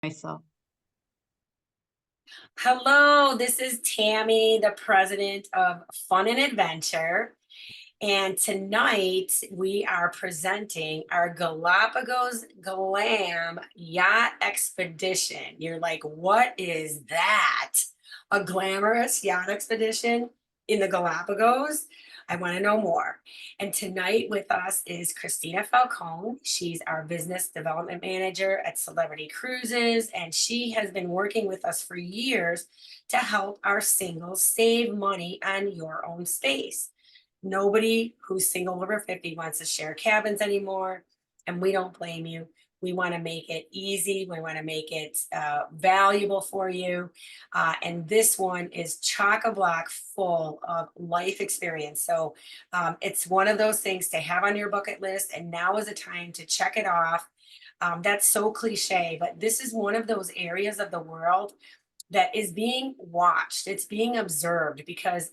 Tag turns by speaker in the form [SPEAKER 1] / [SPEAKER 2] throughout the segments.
[SPEAKER 1] Myself.
[SPEAKER 2] Hello, this is Tammy, the president of Fun and Adventure. And tonight we are presenting our Galapagos Glam Yacht Expedition. You're like, what is that? A glamorous yacht expedition in the Galapagos? I want to know more. And tonight with us is Christina Falcone. She's our business development manager at Celebrity Cruises, and she has been working with us for years to help our singles save money on your own space. Nobody who's single over 50 wants to share cabins anymore, and we don't blame you. We want to make it easy. We want to make it valuable for you. And this one is chock-a-block full of life experience. So it's one of those things to have on your bucket list, and now is the time to check it off. That's so cliche, but this is one of those areas of the world that is being watched. It's being observed because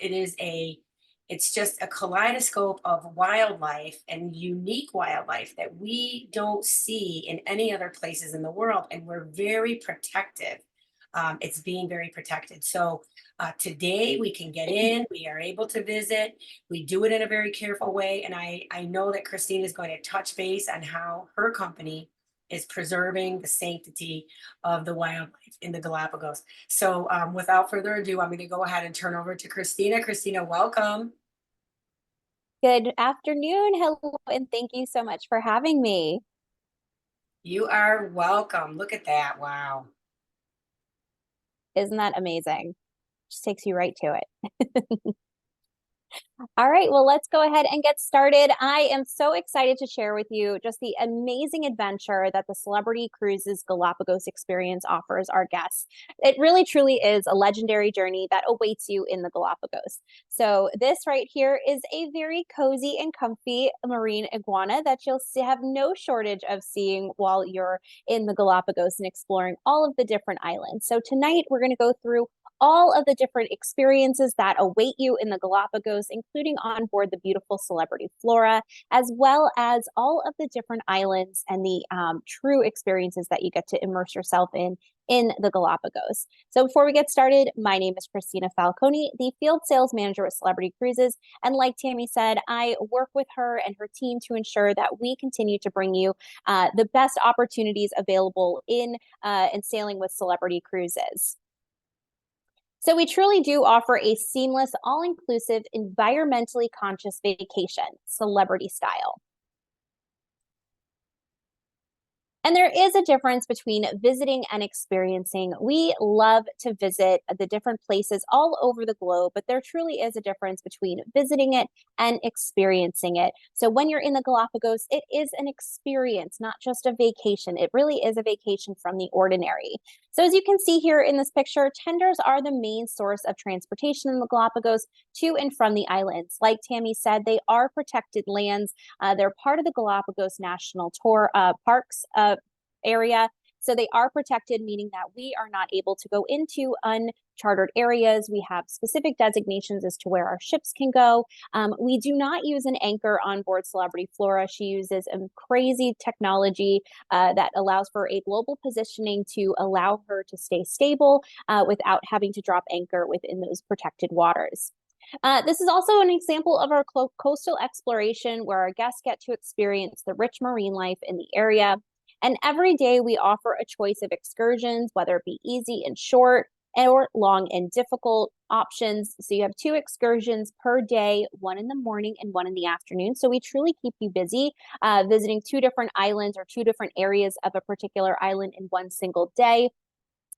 [SPEAKER 2] it's just a kaleidoscope of wildlife and unique wildlife that we don't see in any other places in the world. And we're very protective. It's being very protected. So today we can get in, we are able to visit, we do it in a very careful way. And I know that Christine is going to touch base on how her company is preserving the sanctity of the wildlife in the Galapagos. So without further ado, I'm going to go ahead and turn over to Christina. Christina, welcome.
[SPEAKER 3] Good afternoon. Hello, and thank you so much for having me.
[SPEAKER 2] You are welcome. Look at that. Wow.
[SPEAKER 3] Isn't that amazing? Just takes you right to it. All right, well, let's go ahead and get started. I am so excited to share with you just the amazing adventure that the Celebrity Cruises Galapagos experience offers our guests. It really truly is a legendary journey that awaits you in the Galapagos. So this right here is a very cozy and comfy marine iguana that you'll have no shortage of seeing while you're in the Galapagos and exploring all of the different islands. So tonight we're going to go through all of the different experiences that await you in the Galapagos, including on board the beautiful Celebrity Flora, as well as all of the different islands and the true experiences that you get to immerse yourself in the Galapagos. So before we get started, my name is Christina Falcone, the field sales manager with Celebrity Cruises. And like Tammy said, I work with her and her team to ensure that we continue to bring you the best opportunities available in sailing with Celebrity Cruises. So we truly do offer a seamless, all-inclusive, environmentally conscious vacation, celebrity style. And there is a difference between visiting and experiencing. We love to visit the different places all over the globe, but there truly is a difference between visiting it and experiencing it. So when you're in the Galapagos, it is an experience, not just a vacation. It really is a vacation from the ordinary. So as you can see here in this picture, tenders are the main source of transportation in the Galapagos to and from the islands. Like Tammy said, they are protected lands. They're part of the Galapagos National Parks area. So they are protected, meaning that we are not able to go into uncharted areas. We have specific designations as to where our ships can go. We do not use an anchor on board Celebrity Flora. She uses a crazy technology that allows for a global positioning to allow her to stay stable without having to drop anchor within those protected waters. This is also an example of our coastal exploration where our guests get to experience the rich marine life in the area. And every day we offer a choice of excursions, whether it be easy and short or long and difficult options. So you have 2 excursions per day, one in the morning and one in the afternoon. So we truly keep you busy visiting 2 different islands or 2 different areas of a particular island in one single day.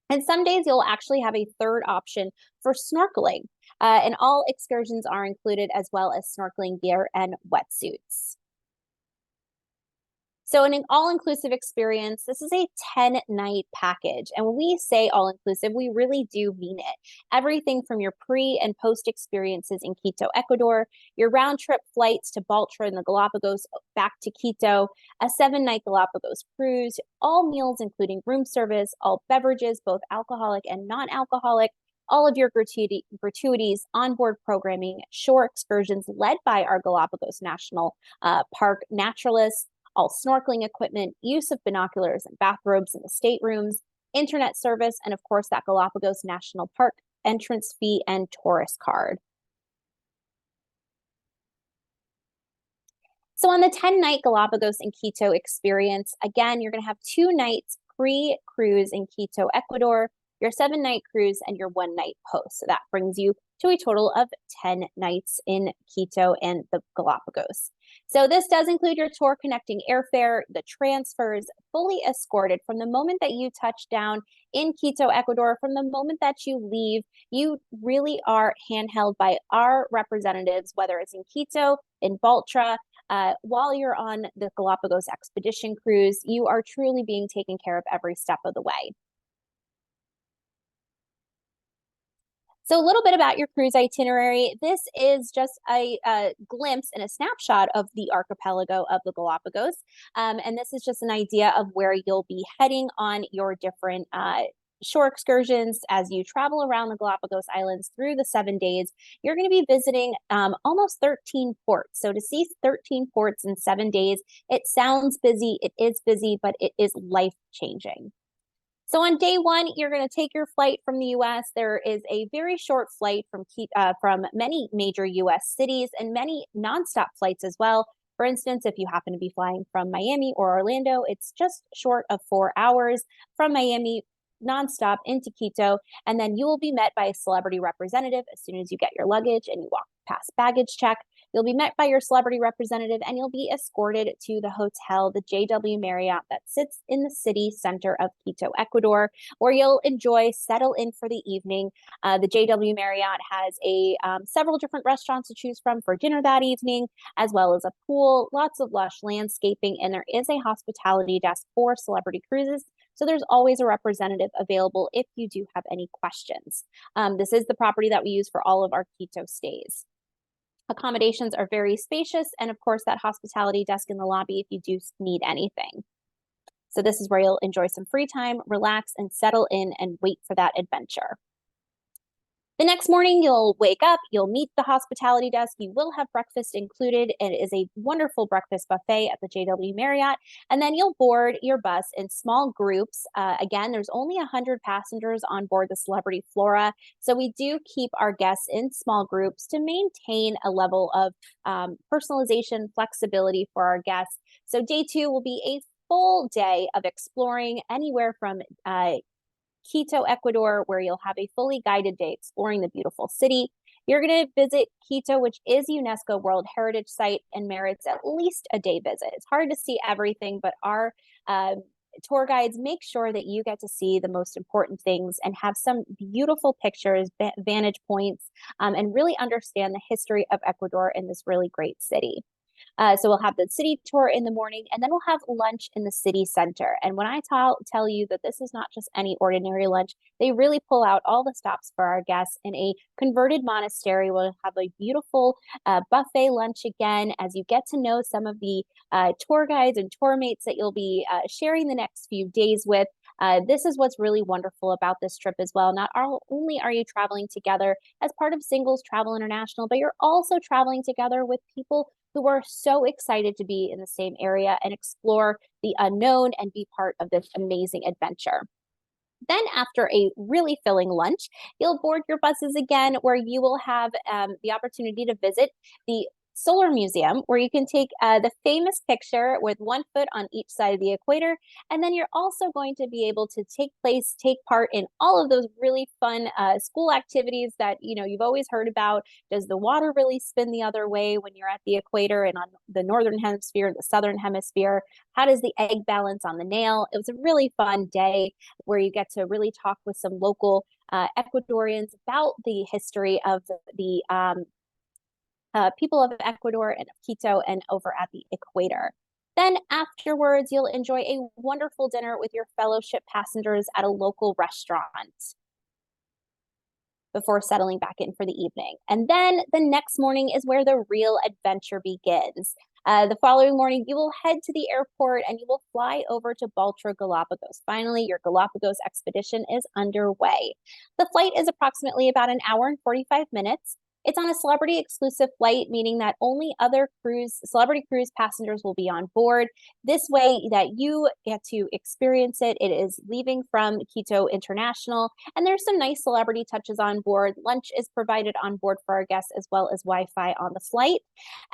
[SPEAKER 3] And some days you'll actually have a third option for snorkeling. And all excursions are included as well as snorkeling gear and wetsuits. So an all-inclusive experience, this is a 10-night package. And when we say all-inclusive, we really do mean it. Everything from your pre and post experiences in Quito, Ecuador, your round-trip flights to Baltra in the Galapagos back to Quito, a 7-night Galapagos cruise, all meals including room service, all beverages, both alcoholic and non-alcoholic, all of your gratuities, onboard programming, shore excursions led by our Galapagos National Park naturalists, all snorkeling equipment, use of binoculars and bathrobes in the staterooms, internet service, and of course that Galapagos National Park entrance fee and tourist card. So on the 10-night Galapagos and Quito experience, again, you're going to have 2 nights pre-cruise in Quito, Ecuador, your 7-night cruise, and your 1-night post. So that brings you to a total of 10 nights in Quito and the Galapagos. So this does include your tour connecting airfare, the transfers, fully escorted from the moment that you touch down in Quito, Ecuador. From the moment that you leave, you really are handheld by our representatives, whether it's in Quito, in Baltra, while you're on the Galapagos expedition cruise. You are truly being taken care of every step of the way. So a little bit about your cruise itinerary. This is just a glimpse and a snapshot of the archipelago of the Galapagos. And this is just an idea of where you'll be heading on your different shore excursions as you travel around the Galapagos Islands through the 7 days. You're going to be visiting almost 13 ports. So to see 13 ports in 7 days, it sounds busy, it is busy, but it is life-changing. So on day 1, you're going to take your flight from the U.S. There is a very short flight from many major U.S. cities and many nonstop flights as well. For instance, if you happen to be flying from Miami or Orlando, it's just short of 4 hours from Miami nonstop into Quito, and then you will be met by a celebrity representative as soon as you get your luggage and you walk past baggage check. You'll be met by your celebrity representative and you'll be escorted to the hotel, the JW Marriott, that sits in the city center of Quito, Ecuador, where you'll settle in for the evening. The JW Marriott has several different restaurants to choose from for dinner that evening, as well as a pool, lots of lush landscaping, and there is a hospitality desk for Celebrity Cruises. So there's always a representative available if you do have any questions. This is the property that we use for all of our Quito stays. Accommodations are very spacious, and of course that hospitality desk in the lobby if you do need anything. So this is where you'll enjoy some free time, relax, and settle in and wait for that adventure. The next morning, you'll wake up, you'll meet the hospitality desk, you will have breakfast included. It is a wonderful breakfast buffet at the JW Marriott, and then you'll board your bus in small groups. Again, there's only 100 passengers on board the Celebrity Flora, so we do keep our guests in small groups to maintain a level of personalization, flexibility for our guests. So day 2 will be a full day of exploring anywhere from Quito, Ecuador, where you'll have a fully guided day exploring the beautiful city. You're going to visit Quito, which is a UNESCO World Heritage Site and merits at least a day visit. It's hard to see everything, but our tour guides make sure that you get to see the most important things and have some beautiful pictures, vantage points, and really understand the history of Ecuador in this really great city. So we'll have the city tour in the morning, and then we'll have lunch in the city center. And when I tell you that this is not just any ordinary lunch, they really pull out all the stops for our guests in a converted monastery. We'll have a beautiful buffet lunch again as you get to know some of the tour guides and tour mates that you'll be sharing the next few days with. This is what's really wonderful about this trip as well. Not only are you traveling together as part of Singles Travel International, but you're also traveling together with people who are so excited to be in the same area and explore the unknown and be part of this amazing adventure. Then after a really filling lunch, you'll board your buses again, where you will have the opportunity to visit the Solar Museum, where you can take the famous picture with 1 foot on each side of the equator. And then you're also going to be able to take part in all of those really fun school activities that you've always heard about. Does the water really spin the other way when you're at the equator and on the northern hemisphere, the southern hemisphere? How does the egg balance on the nail? It was a really fun day where you get to really talk with some local Ecuadorians about the history of the people of Ecuador and of Quito and over at the equator. Then afterwards, you'll enjoy a wonderful dinner with your fellowship passengers at a local restaurant before settling back in for the evening. And then the next morning is where the real adventure begins. The following morning, you will head to the airport and you will fly over to Baltra, Galapagos. Finally, your Galapagos expedition is underway. The flight is approximately about 1 hour and 45 minutes. It's on a celebrity exclusive flight, meaning that only other celebrity cruise passengers will be on board. This way that you get to experience it. It is leaving from Quito International, and there's some nice celebrity touches on board. Lunch is provided on board for our guests, as well as Wi-Fi on the flight.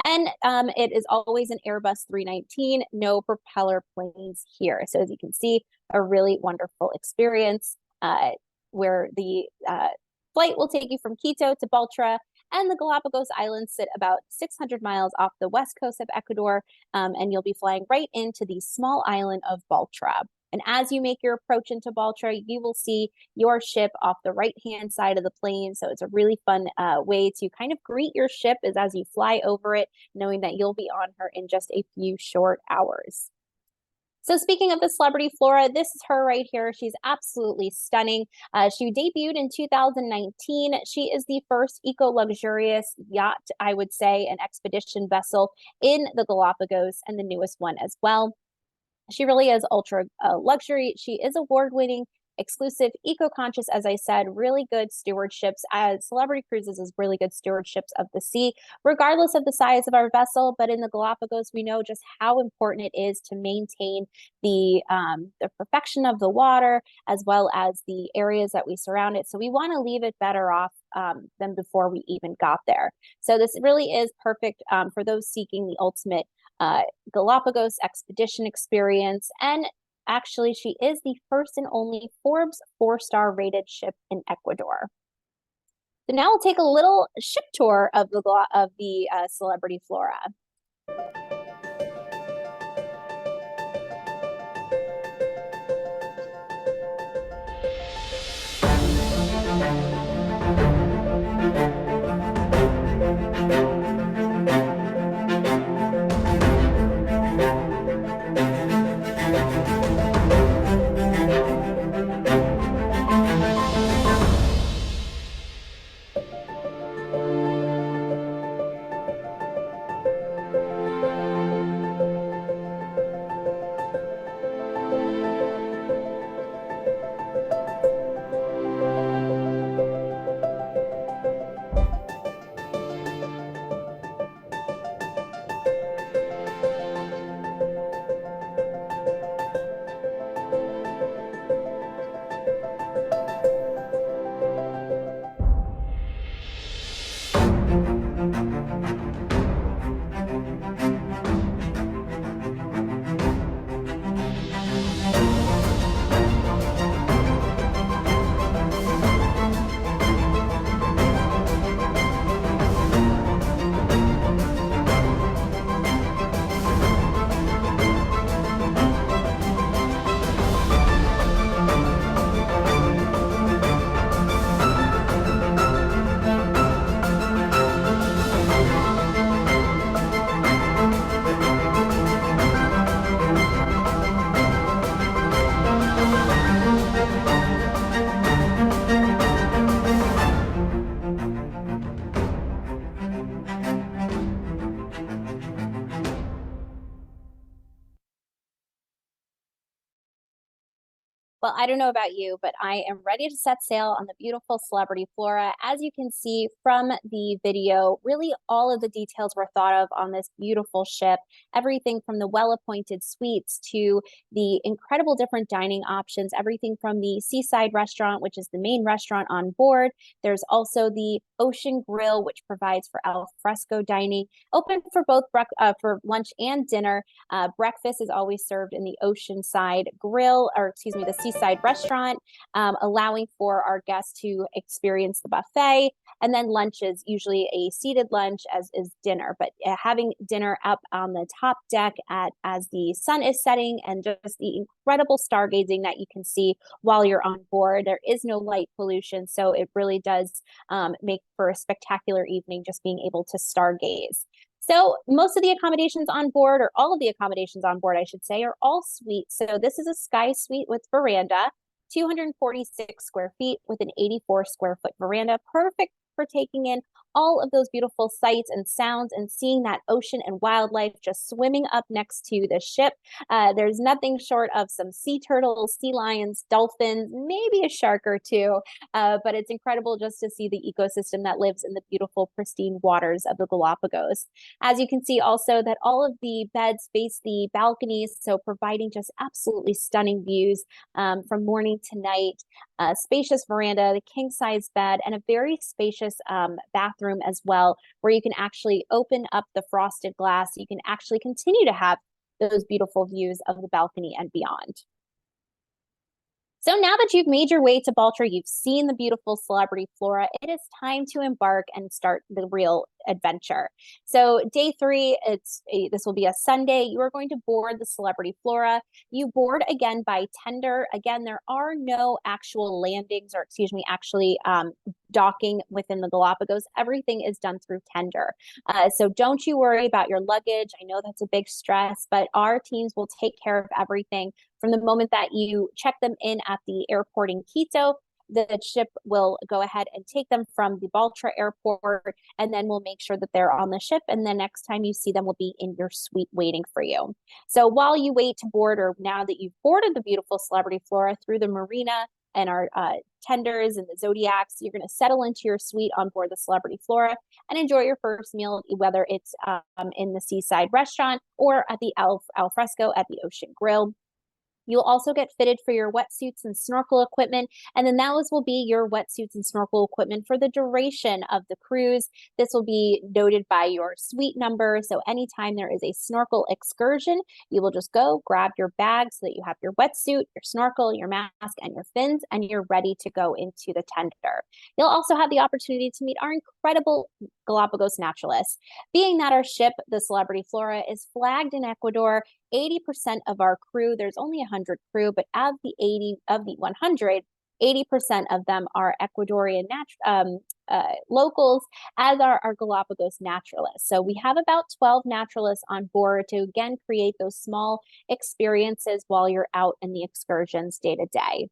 [SPEAKER 3] And it is always an Airbus 319, no propeller planes here. So as you can see, a really wonderful experience where the flight will take you from Quito to Baltra, and the Galapagos Islands sit about 600 miles off the west coast of Ecuador, and you'll be flying right into the small island of Baltra. And as you make your approach into Baltra, you will see your ship off the right-hand side of the plane. So it's a really fun way to kind of greet your ship as you fly over it, knowing that you'll be on her in just a few short hours. So speaking of the Celebrity Flora, this is her right here. She's absolutely stunning. She debuted in 2019. She is the first eco-luxurious yacht, I would say, an expedition vessel in the Galapagos, and the newest one as well. She really is ultra luxury. She is award-winning, exclusive, eco-conscious, as I said, really good stewardships. As Celebrity Cruises is really good stewardships of the sea, regardless of the size of our vessel. But in the Galapagos, we know just how important it is to maintain the perfection of the water, as well as the areas that we surround it. So we want to leave it better off than before we even got there. So this really is perfect for those seeking the ultimate Galapagos expedition experience. And actually, she is the first and only Forbes 4-star rated ship in Ecuador. So now we'll take a little ship tour of the Celebrity Flora. Well, I don't know about you, but I am ready to set sail on the beautiful Celebrity Flora. As you can see from the video, really all of the details were thought of on this beautiful ship. Everything from the well-appointed suites to the incredible different dining options, everything from the seaside restaurant, which is the main restaurant on board. There's also the Ocean Grill, which provides for al fresco dining, open for both for lunch and dinner. Breakfast is always served in the Oceanside Grill, or excuse me, the Seaside Restaurant, allowing for our guests to experience the buffet. And then lunch is usually a seated lunch, as is dinner. But having dinner up on the top deck as the sun is setting, and just the incredible stargazing that you can see while you're on board. There is no light pollution, so it really does make for a spectacular evening, just being able to stargaze. So most of the accommodations on board, or all of the accommodations on board, I should say, are all suites. So this is a sky suite with veranda, 246 square feet with an 84 square foot veranda, perfect for taking in all of those beautiful sights and sounds and seeing that ocean and wildlife just swimming up next to the ship. There's nothing short of some sea turtles, sea lions, dolphins, maybe a shark or two, but it's incredible just to see the ecosystem that lives in the beautiful, pristine waters of the Galapagos. As you can see also that all of the beds face the balconies, so providing just absolutely stunning views from morning to night. A spacious veranda, the king size bed, and a very spacious bathroom as well, where you can actually open up the frosted glass. You can actually continue to have those beautiful views of the balcony and beyond. So now that you've made your way to Baltra, you've seen the beautiful Celebrity Flora, it is time to embark and start the real adventure. So day 3, this will be a Sunday. You are going to board the Celebrity Flora. You board again by tender. Again, there are no actual landings, or excuse me, actually docking within the Galapagos. Everything is done through tender. So don't you worry about your luggage. I know that's a big stress, but our teams will take care of everything. From the moment that you check them in at the airport in Quito, the ship will go ahead and take them from the Baltra airport, and then we'll make sure that they're on the ship. And the next time you see them will be in your suite waiting for you. So while you wait to board, or now that you've boarded the beautiful Celebrity Flora through the marina and our tenders and the Zodiacs, you're going to settle into your suite on board the Celebrity Flora and enjoy your first meal, whether it's in the seaside restaurant or at the al fresco at the Ocean Grill. You'll also get fitted for your wetsuits and snorkel equipment, and then those will be your wetsuits and snorkel equipment for the duration of the cruise. This will be noted by your suite number, so anytime there is a snorkel excursion, you will just go grab your bag so that you have your wetsuit, your snorkel, your mask, and your fins, and you're ready to go into the tender. You'll also have the opportunity to meet our incredible Galapagos naturalists. Being that our ship, the Celebrity Flora, is flagged in Ecuador, 80% of our crew, there's only 100 crew, but of the 100, 80% of them are Ecuadorian locals, as are our Galapagos naturalists. So we have about 12 naturalists on board to, again, create those small experiences while you're out in the excursions day to day.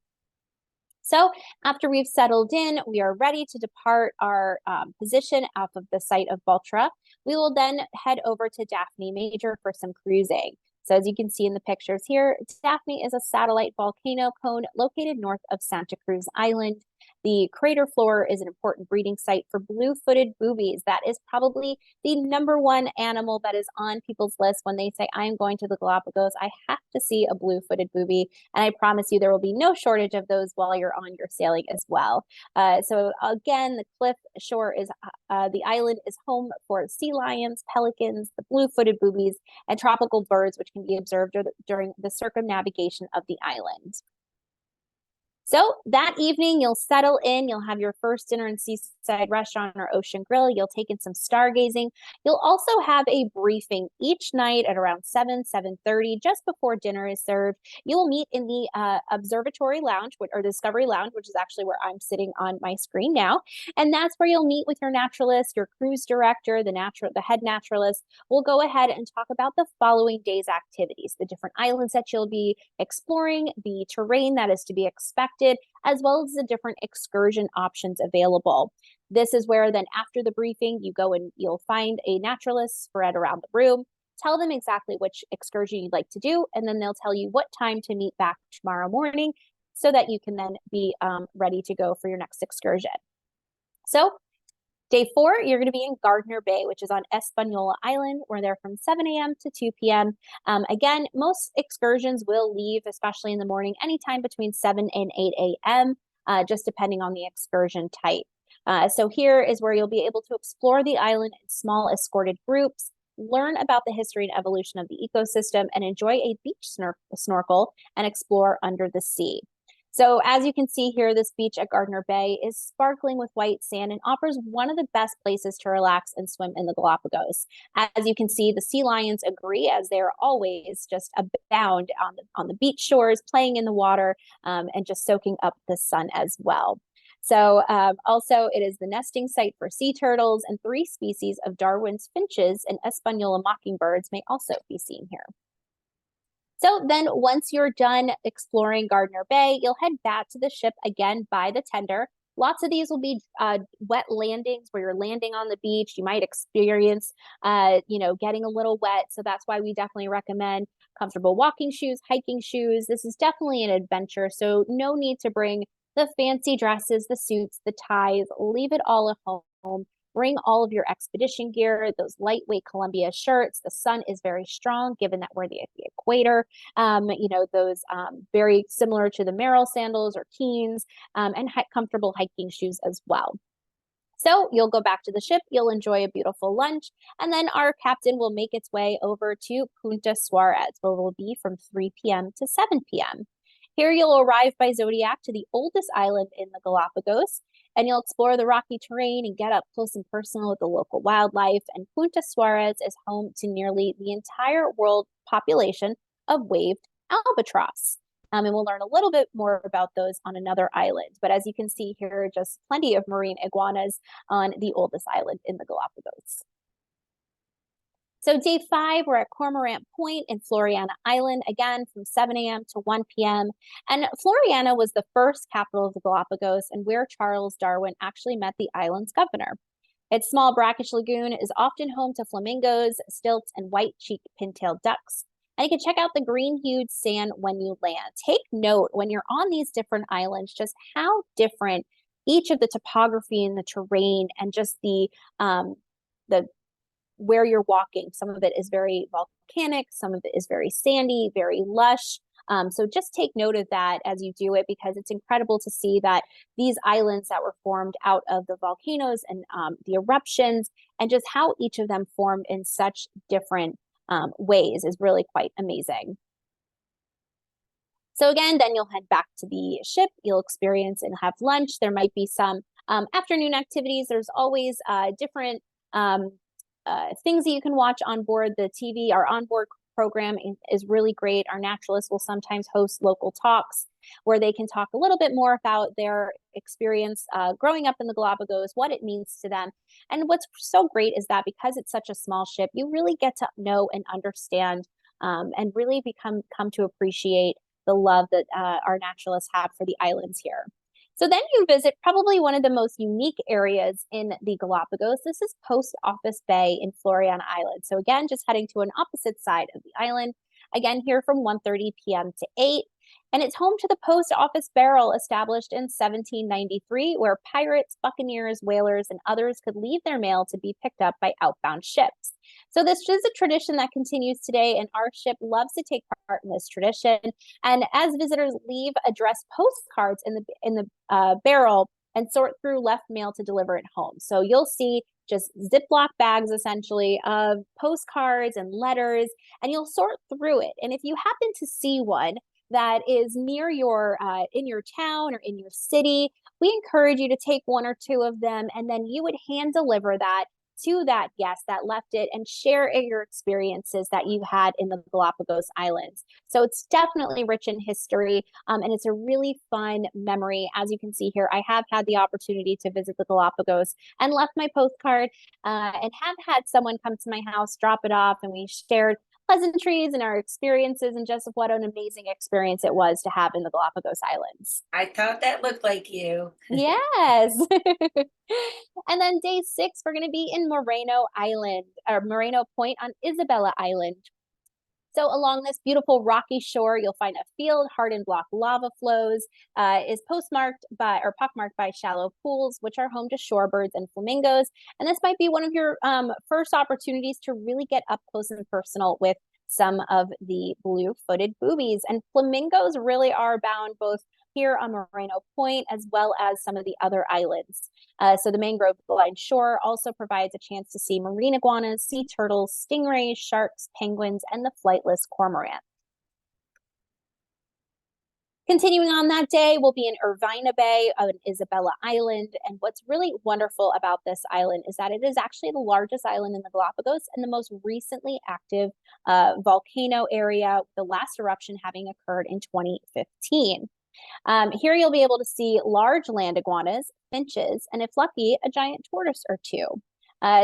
[SPEAKER 3] So after we've settled in, we are ready to depart our position off of the site of Baltra. We will then head over to Daphne Major for some cruising. So as you can see in the pictures here, Daphne is a satellite volcano cone located north of Santa Cruz Island. The crater floor is an important breeding site for blue-footed boobies. That is probably the #1 animal that is on people's list when they say, I am going to the Galapagos. I have to see a blue-footed booby. And I promise you there will be no shortage of those while you're on your sailing as well. So again, the cliff shore is, the island is home for sea lions, pelicans, the blue-footed boobies, and tropical birds, which can be observed during the circumnavigation of the island. So that evening, you'll settle in, you'll have your first dinner in seaside restaurant or Ocean Grill, you'll take in some stargazing. You'll also have a briefing each night at around 7:30, just before dinner is served. You will meet in the observatory lounge, or Discovery Lounge, which is actually where I'm sitting on my screen now. And that's where you'll meet with your naturalist, your cruise director, the head naturalist. We'll go ahead and talk about the following day's activities, the different islands that you'll be exploring, the terrain that is to be expected, as well as the different excursion options available. This is where then after the briefing, you go and you'll find a naturalist spread around the room, tell them exactly which excursion you'd like to do, and then they'll tell you what time to meet back tomorrow morning so that you can then be ready to go for your next excursion. So day 4, you're going to be in Gardner Bay, which is on Espanola Island. We're there from 7 a.m. to 2 p.m. Again, most excursions will leave, especially in the morning, anytime between 7 and 8 a.m., just depending on the excursion type. So here is where you'll be able to explore the island in small escorted groups, learn about the history and evolution of the ecosystem, and enjoy a beach snorkel and explore under the sea. So as you can see here, this beach at Gardner Bay is sparkling with white sand and offers one of the best places to relax and swim in the Galapagos. As you can see, the sea lions agree, as they are always just abound on the beach shores, playing in the water, and just soaking up the sun as well. So also it is the nesting site for sea turtles, and 3 species of Darwin's finches and Espanola mockingbirds may also be seen here. So then once you're done exploring Gardner Bay, you'll head back to the ship again by the tender, Lots of these will be wet landings where you're landing on the beach. You might experience, getting a little wet. So that's why we definitely recommend comfortable walking shoes, hiking shoes. This is definitely an adventure. So no need to bring the fancy dresses, the suits, the ties. Leave it all at home. Bring all of your expedition gear, those lightweight Columbia shirts. The sun is very strong given that we're at the equator. Those very similar to the Merrell sandals or Keens, and comfortable hiking shoes as well. So you'll go back to the ship, you'll enjoy a beautiful lunch, and then our captain will make its way over to Punta Suarez, where we'll be from 3 p.m. to 7 p.m. Here you'll arrive by Zodiac to the oldest island in the Galapagos, and you'll explore the rocky terrain and get up close and personal with the local wildlife. And Punta Suarez is home to nearly the entire world population of waved albatross. And we'll learn a little bit more about those on another island. But as you can see here, just plenty of marine iguanas on the oldest island in the Galapagos. So day 5, we're at Cormorant Point in Floriana Island, again from 7 a.m. to 1 p.m. And Floriana was the first capital of the Galapagos and where Charles Darwin actually met the island's governor. Its small brackish lagoon is often home to flamingos, stilts, and white-cheeked pintailed ducks. And you can check out the green-hued sand when you land. Take note when you're on these different islands, just how different each of the topography and the terrain and just the where you're walking. Some of it is very volcanic, some of it is very sandy, very lush. So just take note of that as you do it, because it's incredible to see that these islands that were formed out of the volcanoes and the eruptions, and just how each of them formed in such different ways is really quite amazing. So again, then you'll head back to the ship, you'll experience and have lunch. There might be some afternoon activities. There's always different things that you can watch on board the TV. Our onboard program is really great. Our naturalists will sometimes host local talks where they can talk a little bit more about their experience growing up in the Galapagos, what it means to them. And what's so great is that because it's such a small ship, you really get to know and understand and really come to appreciate the love that our naturalists have for the islands here. So then you visit probably one of the most unique areas in the Galapagos. This is Post Office Bay in Floriana Island. So again, just heading to an opposite side of the island. Again, here from 1:30 p.m. to 8. And it's home to the Post Office Barrel, established in 1793, where pirates, buccaneers, whalers, and others could leave their mail to be picked up by outbound ships. So this is a tradition that continues today, and our ship loves to take part in this tradition. And as visitors leave, address postcards in the barrel and sort through left mail to deliver it home. So you'll see just Ziploc bags essentially of postcards and letters, and you'll sort through it. And if you happen to see one that is near your in your town or in your city, we encourage you to take 1 or 2 of them, and then you would hand deliver that to that guest that left it and share your experiences that you had in the Galapagos Islands. So it's definitely rich in history, and it's a really fun memory. As you can see here, I have had the opportunity to visit the Galapagos and left my postcard and have had someone come to my house, drop it off, and we shared pleasantries and our experiences, and just what an amazing experience it was to have in the Galapagos Islands.
[SPEAKER 2] I thought that looked like you.
[SPEAKER 3] Yes. And then day 6, we're going to be in Moreno Island, or Moreno Point on Isabella Island. So along this beautiful rocky shore, you'll find a field, hardened block lava flows, is pockmarked by shallow pools, which are home to shorebirds and flamingos. And this might be one of your first opportunities to really get up close and personal with some of the blue-footed boobies. And flamingos really are abound both here on Moreno Point as well as some of the other islands. So the mangrove-lined shore also provides a chance to see marine iguanas, sea turtles, stingrays, sharks, penguins, and the flightless cormorant. Continuing on that day, we'll be in Irvina Bay on Isabella Island. And what's really wonderful about this island is that it is actually the largest island in the Galapagos and the most recently active volcano area, the last eruption having occurred in 2015. Here you'll be able to see large land iguanas, finches, and if lucky, a giant tortoise or 2.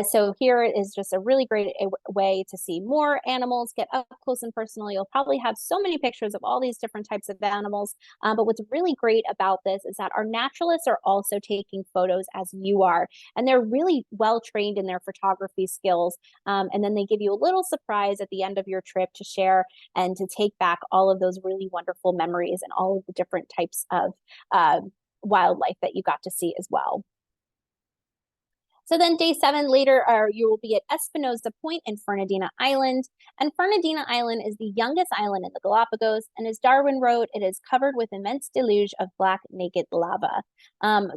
[SPEAKER 3] So here is just a really great way to see more animals, get up close and personal. You'll probably have so many pictures of all these different types of animals. But what's really great about this is that our naturalists are also taking photos as you are, and they're really well trained in their photography skills. And then they give you a little surprise at the end of your trip to share and to take back all of those really wonderful memories and all of the different types of wildlife that you got to see as well. So then day 7 later, you will be at Espinosa Point in Fernandina Island. And Fernandina Island is the youngest island in the Galapagos. And as Darwin wrote, it is covered with immense deluge of black naked lava.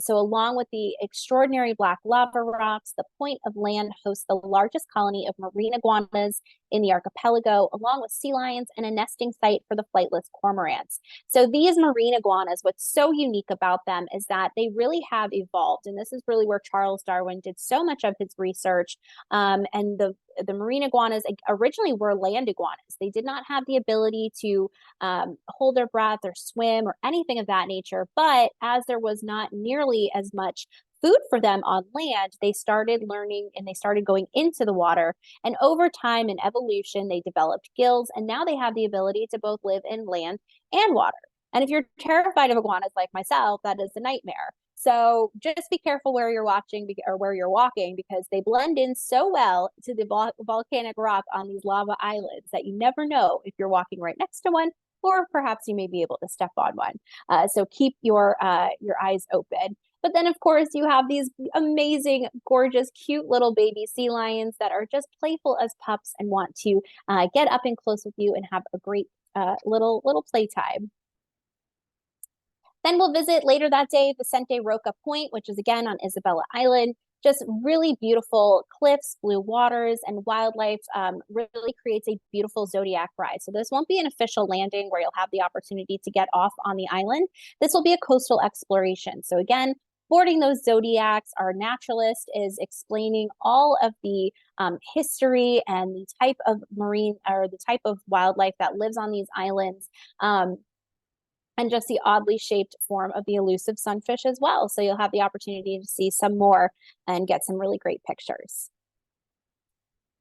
[SPEAKER 3] So along with the extraordinary black lava rocks, the point of land hosts the largest colony of marine iguanas in the archipelago, along with sea lions and a nesting site for the flightless cormorants. So these marine iguanas, what's so unique about them is that they really have evolved. And this is really where Charles Darwin did so much of his research. And the marine iguanas originally were land iguanas. They did not have the ability to hold their breath or swim or anything of that nature. But as there was not nearly as much food for them on land, they started learning and they started going into the water. And over time in evolution, they developed gills, and now they have the ability to both live in land and water. And if you're terrified of iguanas like myself, that is a nightmare. So just be careful where you're watching or where you're walking, because they blend in so well to the volcanic rock on these lava islands that you never know if you're walking right next to one, or perhaps you may be able to step on one. So keep your eyes open. But then, of course, you have these amazing, gorgeous, cute little baby sea lions that are just playful as pups and want to get up and close with you and have a great little playtime. Then we'll visit later that day Vicente Roca Point, which is again on Isabella Island. Just really beautiful cliffs, blue waters, and wildlife really creates a beautiful zodiac ride. So this won't be an official landing where you'll have the opportunity to get off on the island. This will be a coastal exploration. So again, boarding those zodiacs, our naturalist is explaining all of the history and the type of marine or the type of wildlife that lives on these islands. And just the oddly shaped form of the elusive sunfish as well. So you'll have the opportunity to see some more and get some really great pictures.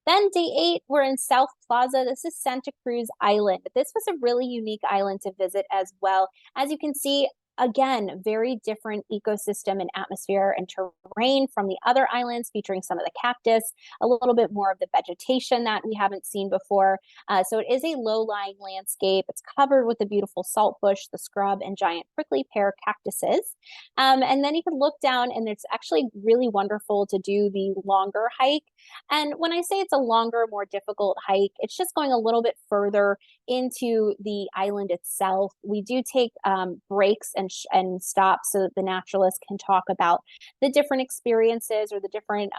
[SPEAKER 3] Then day 8, we're in South Plaza. This is Santa Cruz Island. This was a really unique island to visit as well. As you can see, again, very different ecosystem and atmosphere and terrain from the other islands, featuring some of the cactus, a little bit more of the vegetation that we haven't seen before. So it is a low-lying landscape. It's covered with the beautiful salt bush, the scrub, and giant prickly pear cactuses. And then you can look down, and it's actually really wonderful to do the longer hike. And when I say it's a longer, more difficult hike, it's just going a little bit further into the island itself. We do take breaks and stop so that the naturalists can talk about the different experiences or the different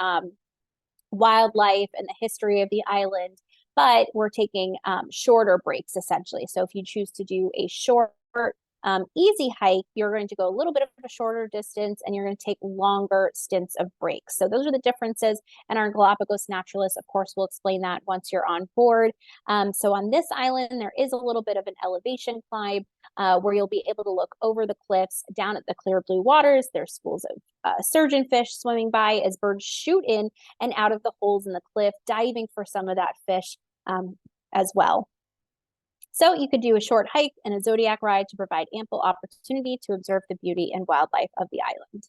[SPEAKER 3] wildlife and the history of the island. But we're taking shorter breaks essentially. So if you choose to do a short easy hike, you're going to go a little bit of a shorter distance and you're going to take longer stints of breaks. So those are the differences. And our Galapagos naturalists, of course, will explain that once you're on board. So on this island, there is a little bit of an elevation climb where you'll be able to look over the cliffs down at the clear blue waters. There's schools of surgeonfish swimming by as birds shoot in and out of the holes in the cliff, diving for some of that fish as well. So you could do a short hike and a zodiac ride to provide ample opportunity to observe the beauty and wildlife of the island.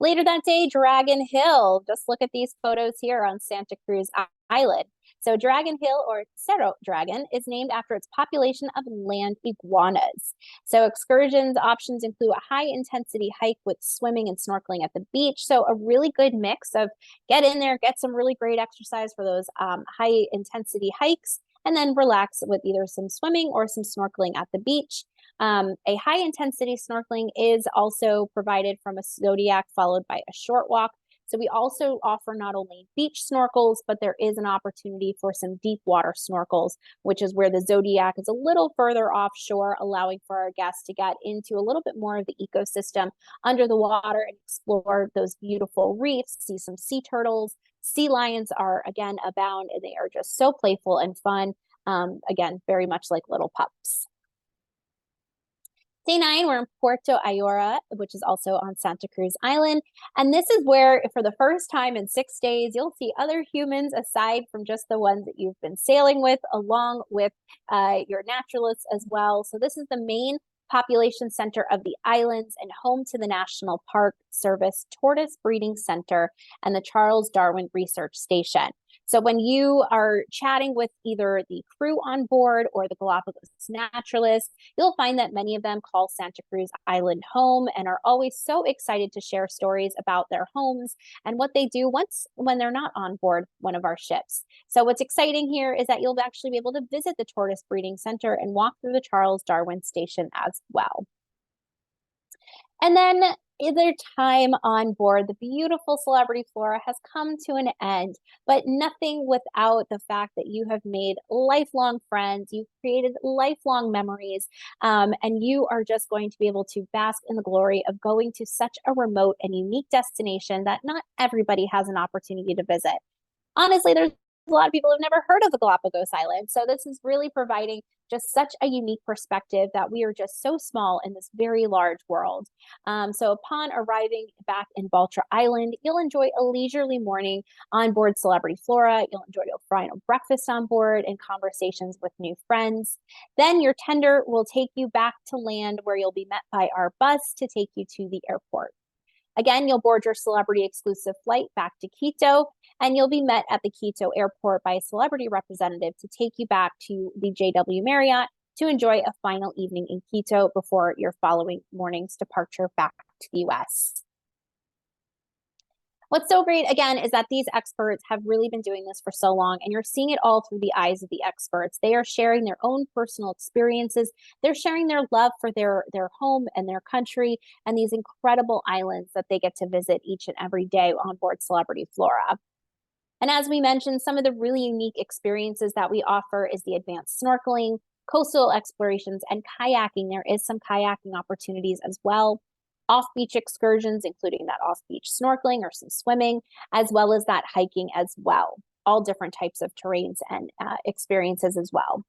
[SPEAKER 3] Later that day, Dragon Hill. Just look at these photos here on Santa Cruz Island. So Dragon Hill, or Cerro Dragon, is named after its population of land iguanas. So excursions options include a high-intensity hike with swimming and snorkeling at the beach. So a really good mix of get in there, get some really great exercise for those high-intensity hikes, and then relax with either some swimming or some snorkeling at the beach. A high intensity snorkeling is also provided from a zodiac followed by a short walk. So we also offer not only beach snorkels, but there is an opportunity for some deep water snorkels, which is where the zodiac is a little further offshore, allowing for our guests to get into a little bit more of the ecosystem under the water and explore those beautiful reefs, see some sea turtles. Sea lions are, again, abound, and they are just so playful and fun. Again, very much like little pups. Day 9, we're in Puerto Ayora, which is also on Santa Cruz Island. And this is where, for the first time in 6 days, you'll see other humans aside from just the ones that you've been sailing with, along with your naturalists as well. So this is the main population center of the islands and home to the National Park Service Tortoise Breeding Center and the Charles Darwin Research Station. So when you are chatting with either the crew on board or the Galapagos naturalists, you'll find that many of them call Santa Cruz Island home and are always so excited to share stories about their homes and what they do when they're not on board one of our ships. So what's exciting here is that you'll actually be able to visit the Tortoise Breeding Center and walk through the Charles Darwin Station as well. And then their time on board, the beautiful Celebrity Flora has come to an end, but nothing without the fact that you have made lifelong friends, you've created lifelong memories, and you are just going to be able to bask in the glory of going to such a remote and unique destination that not everybody has an opportunity to visit. Honestly, there's a lot of people who have never heard of the Galapagos Islands. So this is really providing just such a unique perspective that we are just so small in this very large world. So upon arriving back in Baltra Island, you'll enjoy a leisurely morning on board Celebrity Flora. You'll enjoy a final breakfast on board and conversations with new friends. Then your tender will take you back to land where you'll be met by our bus to take you to the airport. Again, you'll board your celebrity exclusive flight back to Quito, and you'll be met at the Quito airport by a celebrity representative to take you back to the JW Marriott to enjoy a final evening in Quito before your following morning's departure back to the US. What's so great, again, is that these experts have really been doing this for so long, and you're seeing it all through the eyes of the experts. They are sharing their own personal experiences. They're sharing their love for their home and their country and these incredible islands that they get to visit each and every day on board Celebrity Flora. And as we mentioned, some of the really unique experiences that we offer is the advanced snorkeling, coastal explorations, and kayaking. There is some kayaking opportunities as well. Off-beach excursions, including that off-beach snorkeling or some swimming, as well as that hiking as well. All different types of terrains and experiences as well.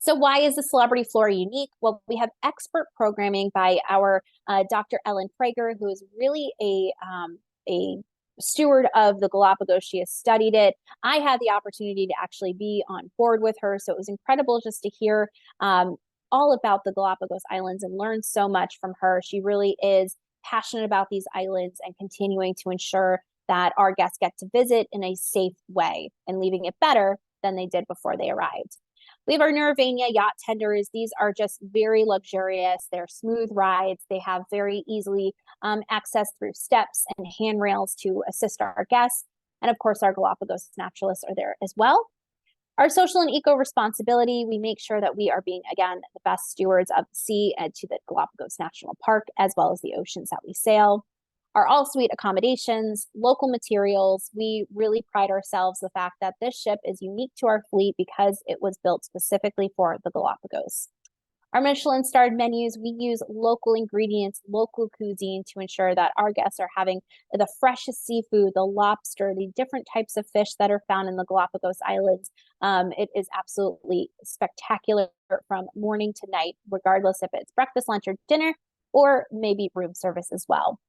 [SPEAKER 3] So why is the Celebrity Flora unique? Well, we have expert programming by our Dr. Ellen Prager, who is really a steward of the Galapagos. She has studied it. I had the opportunity to actually be on board with her, so it was incredible just to hear all about the Galapagos Islands and learn so much from her. She really is passionate about these islands and continuing to ensure that our guests get to visit in a safe way and leaving it better than they did before they arrived. We have our Nuravania yacht tenders. These are just very luxurious. They're smooth rides. They have very easily access through steps and handrails to assist our guests. And of course, our Galapagos naturalists are there as well. Our social and eco responsibility, we make sure that we are being, again, the best stewards of the sea and to the Galapagos National Park, as well as the oceans that we sail. Our all-suite accommodations, local materials, we really pride ourselves the fact that this ship is unique to our fleet because it was built specifically for the Galapagos. Our Michelin-starred menus, we use local ingredients, local cuisine to ensure that our guests are having the freshest seafood, the lobster, the different types of fish that are found in the Galapagos Islands. It is absolutely spectacular from morning to night, regardless if it's breakfast, lunch, or dinner, or maybe room service as well.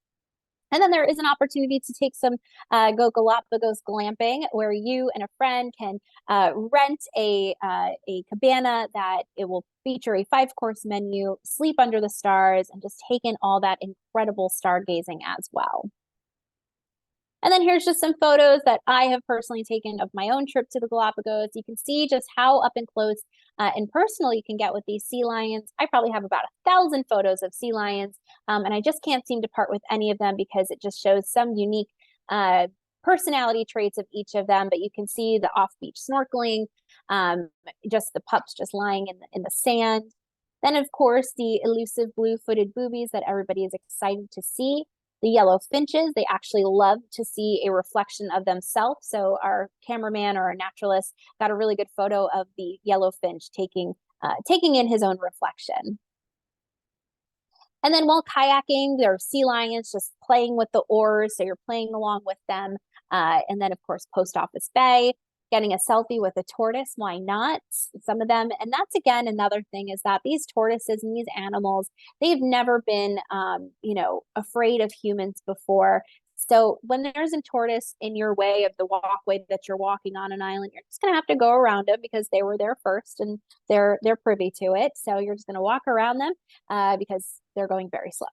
[SPEAKER 3] And then there is an opportunity to take some go Galapagos glamping, where you and a friend can rent a cabana that it will feature a 5-course menu, sleep under the stars, and just take in all that incredible stargazing as well. And then here's just some photos that I have personally taken of my own trip to the Galapagos. You can see just how up and close and personal you can get with these sea lions. I probably have about 1,000 photos of sea lions, and I just can't seem to part with any of them because it just shows some unique personality traits of each of them. But you can see the off-beach snorkeling, just the pups just lying in the sand. Then, of course, the elusive blue-footed boobies that everybody is excited to see. The yellow finches, they actually love to see a reflection of themselves. So our cameraman or our naturalist got a really good photo of the yellow finch taking in his own reflection. And then while kayaking, there are sea lions just playing with the oars. So you're playing along with them. And then, of course, Post Office Bay. getting a selfie with a tortoise, why not? Some of them, and that's again another thing is that these tortoises and these animals, they've never been, afraid of humans before. So when there's a tortoise in your way of the walkway that you're walking on an island, you're just gonna have to go around them because they were there first and they're privy to it. So you're just gonna walk around them because they're going very slow.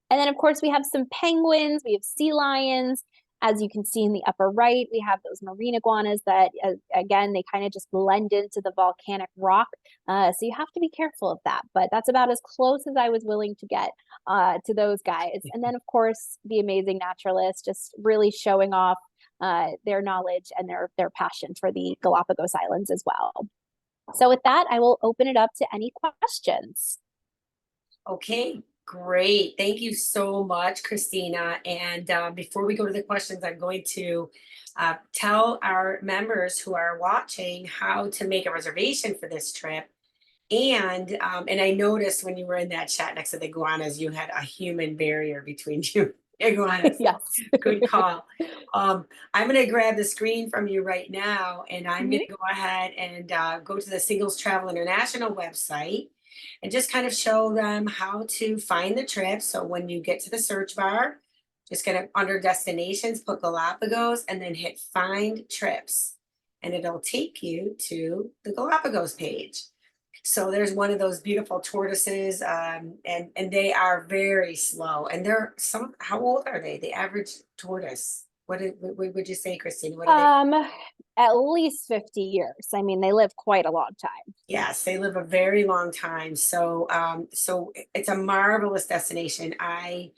[SPEAKER 3] And then, of course, we have some penguins, we have sea lions. As you can see in the upper right, we have those marine iguanas that, again, they kind of just blend into the volcanic rock. So you have to be careful of that. But that's about as close as I was willing to get to those guys. And then, of course, the amazing naturalists just really showing off their knowledge and their passion for the Galapagos Islands as well. So with that, I will open it up to any questions.
[SPEAKER 2] Okay, great. Thank you so much, Christina. And before we go to the questions, I'm going to tell our members who are watching how to make a reservation for this trip. And I noticed when you were in that chat next to the iguanas, you had a human barrier between you iguanas. So
[SPEAKER 3] Yes.
[SPEAKER 2] good call. I'm going to grab the screen from you right now, and I'm going to go ahead and go to the Singles Travel International website and just kind of show them how to find the trip. So when you get to the search bar, just gonna under destinations, put Galapagos and then hit find trips. And it'll take you to the Galapagos page. So there's one of those beautiful tortoises, and they are very slow. And they're some. How old are they? The average tortoise. What would you say, Christine? What are they?
[SPEAKER 3] At least 50 years. I mean, they live quite a long time.
[SPEAKER 2] Yes, they live a very long time. So it's a marvelous destination. I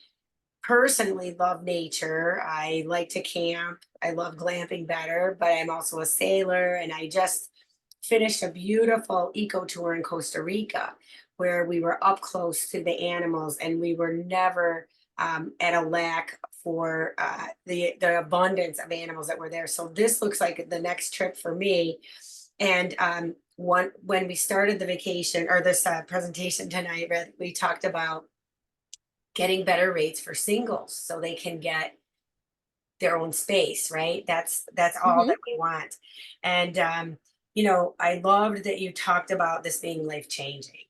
[SPEAKER 2] personally love nature. I like to camp. I love glamping better, but I'm also a sailor, and I just finished a beautiful eco tour in Costa Rica where we were up close to the animals, and we were never at a lack for the abundance of animals that were there. So this looks like the next trip for me. And when we started the vacation or this presentation tonight, we talked about getting better rates for singles so they can get their own space, right? That's all that we want. And I loved that you talked about this being life changing,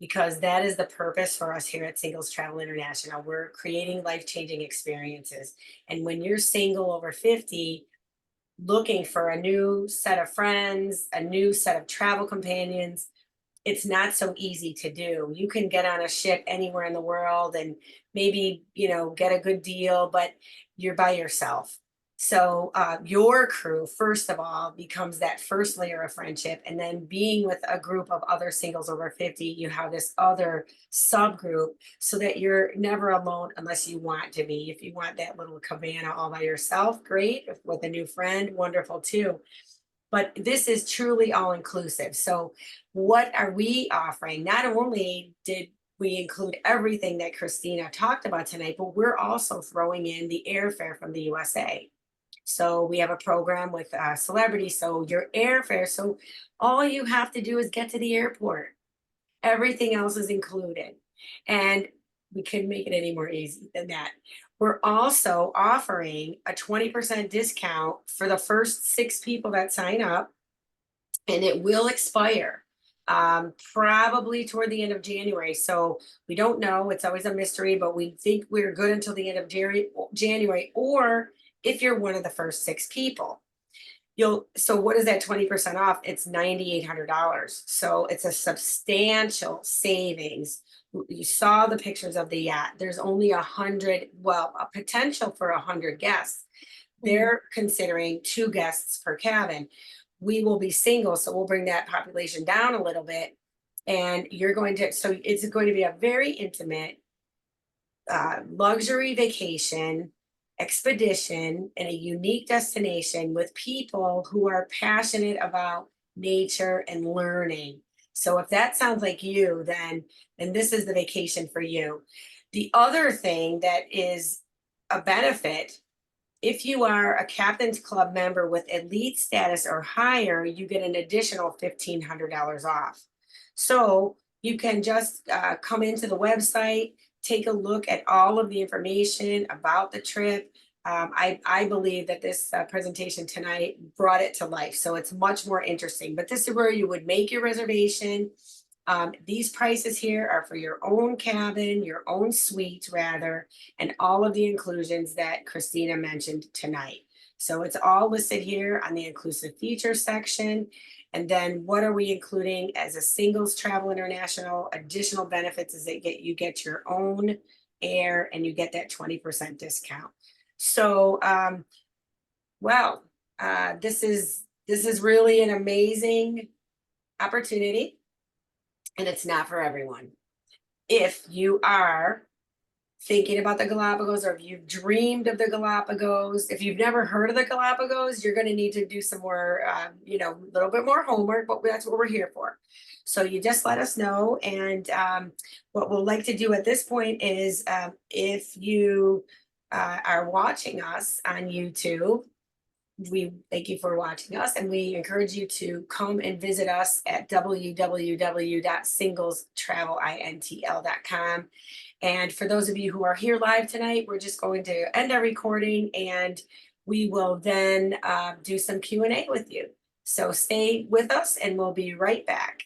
[SPEAKER 2] because that is the purpose for us here at Singles Travel International. We're creating life changing experiences. And when you're single over 50, looking for a new set of friends, a new set of travel companions, it's not so easy to do. You can get on a ship anywhere in the world and maybe, get a good deal, but you're by yourself. So your crew, first of all, becomes that first layer of friendship. And then being with a group of other singles over 50, you have this other subgroup so that you're never alone unless you want to be. If you want that little cabana all by yourself, great. With a new friend, wonderful too. But this is truly all inclusive. So what are we offering? Not only did we include everything that Christina talked about tonight, but we're also throwing in the airfare from the USA. So we have a program with Celebrity. So your airfare. So all you have to do is get to the airport. Everything else is included. And we couldn't make it any more easy than that. We're also offering a 20% discount for the first 6 people that sign up, and it will expire probably toward the end of January. So we don't know. It's always a mystery, but we think we're good until the end of January, or if you're one of the first 6 people. So what is that 20% off? It's $9,800. So it's a substantial savings. You saw the pictures of the yacht. There's only 100, well, a potential for 100 guests. They're considering 2 guests per cabin. We will be single, so we'll bring that population down a little bit. And so it's going to be a very intimate luxury vacation expedition in a unique destination with people who are passionate about nature and learning. So if that sounds like you, then this is the vacation for you. The other thing that is a benefit, if you are a Captain's Club member with elite status or higher, you get an additional $1,500 off. So you can just come into the website, take a look at all of the information about the trip, I believe that this presentation tonight brought it to life. So it's much more interesting, but this is where you would make your reservation. These prices here are for your own cabin, your own suite rather, and all of the inclusions that Christina mentioned tonight. So it's all listed here on the inclusive features section. And then what are we including as a singles travel international? Additional benefits is that you get your own air and you get that 20% discount. So, this is really an amazing opportunity, and it's not for everyone. If you are thinking about the Galapagos, or if you've dreamed of the Galapagos, if you've never heard of the Galapagos, you're going to need to do some more, a little bit more homework, but that's what we're here for. So you just let us know. And what we'll like to do at this point is if you are watching us on YouTube, we thank you for watching us, and we encourage you to come and visit us at www.singlestravelintl.com. And for those of you who are here live tonight, we're just going to end our recording, and we will then do some Q&A with you. So stay with us, and we'll be right back.